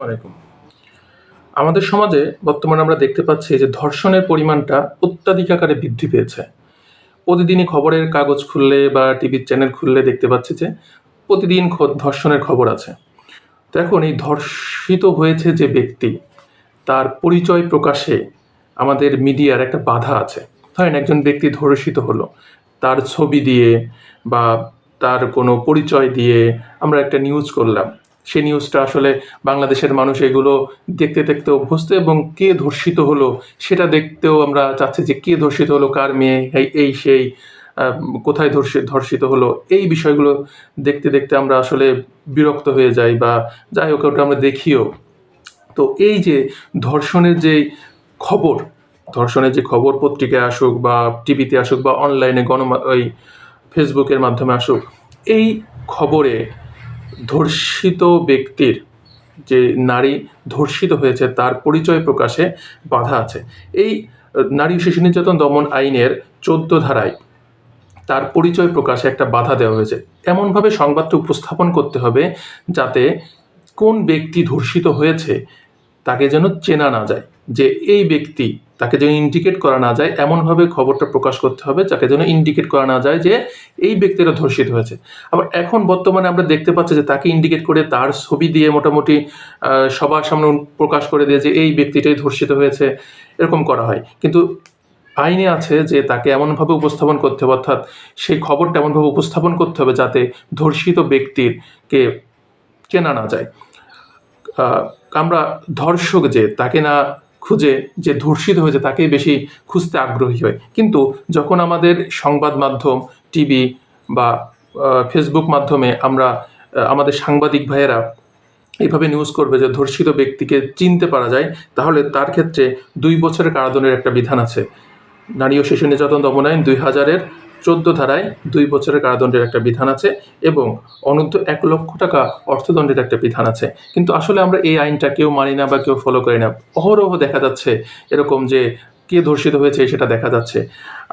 ওয়ালাইকুম। আমাদের সমাজে বর্তমানে আমরা দেখতে পাচ্ছি যে ধর্ষণের পরিমাণটা অত্যাধিক আকারে বৃদ্ধি পেয়েছে। প্রতিদিনই খবরের কাগজ খুললে বা টিভির চ্যানেল খুললে দেখতে পাচ্ছি যে প্রতিদিন ধর্ষণের খবর আছে। তো এখন এই ধর্ষিত হয়েছে যে ব্যক্তি, তার পরিচয় প্রকাশে আমাদের মিডিয়ার একটা বাধা আছে। ধরেন একজন ব্যক্তি ধর্ষিত হলো, তার ছবি দিয়ে বা তার কোনো পরিচয় দিয়ে আমরা একটা নিউজ করলাম। সেই নিউজটা আসলে বাংলাদেশের মানুষ এগুলো দেখতে দেখতে অভ্যস্ত, এবং কে ধর্ষিত হলো সেটা দেখতেও আমরা চাচ্ছি যে কে ধর্ষিত হলো, কার মেয়ে, এই সেই, কোথায় ধর্ষিত হলো, এই বিষয়গুলো দেখতে দেখতে আমরা আসলে বিরক্ত হয়ে যাই, বা যাই হোক ওটা আমরা দেখিও। তো এই যে ধর্ষণের যে খবর, পত্রিকায় আসুক বা টিভিতে আসুক বা অনলাইনে ওই ফেসবুকের মাধ্যমে আসুক, এই খবরে ধর্ষিত ব্যক্তির, যে নারী ধর্ষিত হয়েছে তার পরিচয় প্রকাশে বাধা আছে। এই নারী শিশু নির্যাতন দমন আইনের 14 ধারায় তার পরিচয় প্রকাশে একটা বাধা দেওয়া হয়েছে। এমনভাবে সংবাদটা উপস্থাপন করতে হবে যাতে কোন ব্যক্তি ধর্ষিত হয়েছে তাকে যেন চেনা না যায়, যে এই ব্যক্তি, তাকে যেন ইন্ডিকেট করা না যায়, এমনভাবে খবরটা প্রকাশ করতে হবে যাকে যেন ইন্ডিকেট করা না যায় যে এই ব্যক্তিটা ধর্ষিত হয়েছে। আবার এখন বর্তমানে আমরা দেখতে পাচ্ছি যে তাকে ইন্ডিকেট করে তার ছবি দিয়ে মোটামুটি সবার সামনে প্রকাশ করে দিয়ে যে এই ব্যক্তিটাই ধর্ষিত হয়েছে, এরকম করা হয়। কিন্তু আইনে আছে যে তাকে এমনভাবে উপস্থাপন করতে হবে, অর্থাৎ সেই খবরটা এমনভাবে উপস্থাপন করতে হবে যাতে ধর্ষিত ব্যক্তিরকে চেনা না যায়। আমরা ধর্ষক যে তাকে না খুঁজে যে ধর্ষিত হয়েছে তাকেই বেশি খুঁজতে আগ্রহী হয়। কিন্তু যখন আমাদের সংবাদ মাধ্যম, টিভি বা ফেসবুক মাধ্যমে আমরা আমাদের সাংবাদিক ভাইয়েরা এইভাবে নিউজ করবে যে ধর্ষিত ব্যক্তিকে চিনতে পারা যায়, তাহলে তার ক্ষেত্রে 2 বছরের কারাদণ্ডের একটা বিধান আছে। নারী ও শিশু নির্যাতন দমন আইন 2000-এর 14 ধারায় 2 বছরের কারাদণ্ডের একটা বিধান আছে, এবং অনূর্ধ্ব 1 লক্ষ টাকা অর্থদণ্ডের একটা বিধান আছে। কিন্তু আসলে আমরা এই আইনটা কেউ মানি না বা কেউ ফলো করি না। অহরহ দেখা যাচ্ছে এরকম যে কে ধর্ষিত হয়েছে সেটা দেখা যাচ্ছে।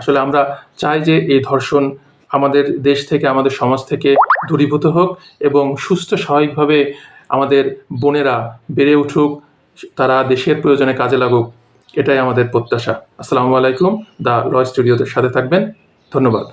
আসলে আমরা চাই যে এই ধর্ষণ আমাদের দেশ থেকে, আমাদের সমাজ থেকে দূরীভূত হোক, এবং সুস্থ স্বাভাবিকভাবে আমাদের বোনেরা বেড়ে উঠুক, তারা দেশের প্রয়োজনে কাজে লাগুক, এটাই আমাদের প্রত্যাশা। আসসালামু আলাইকুম। দ্য ল স্টুডিওতে সাথে থাকবেন। ধন্যবাদ।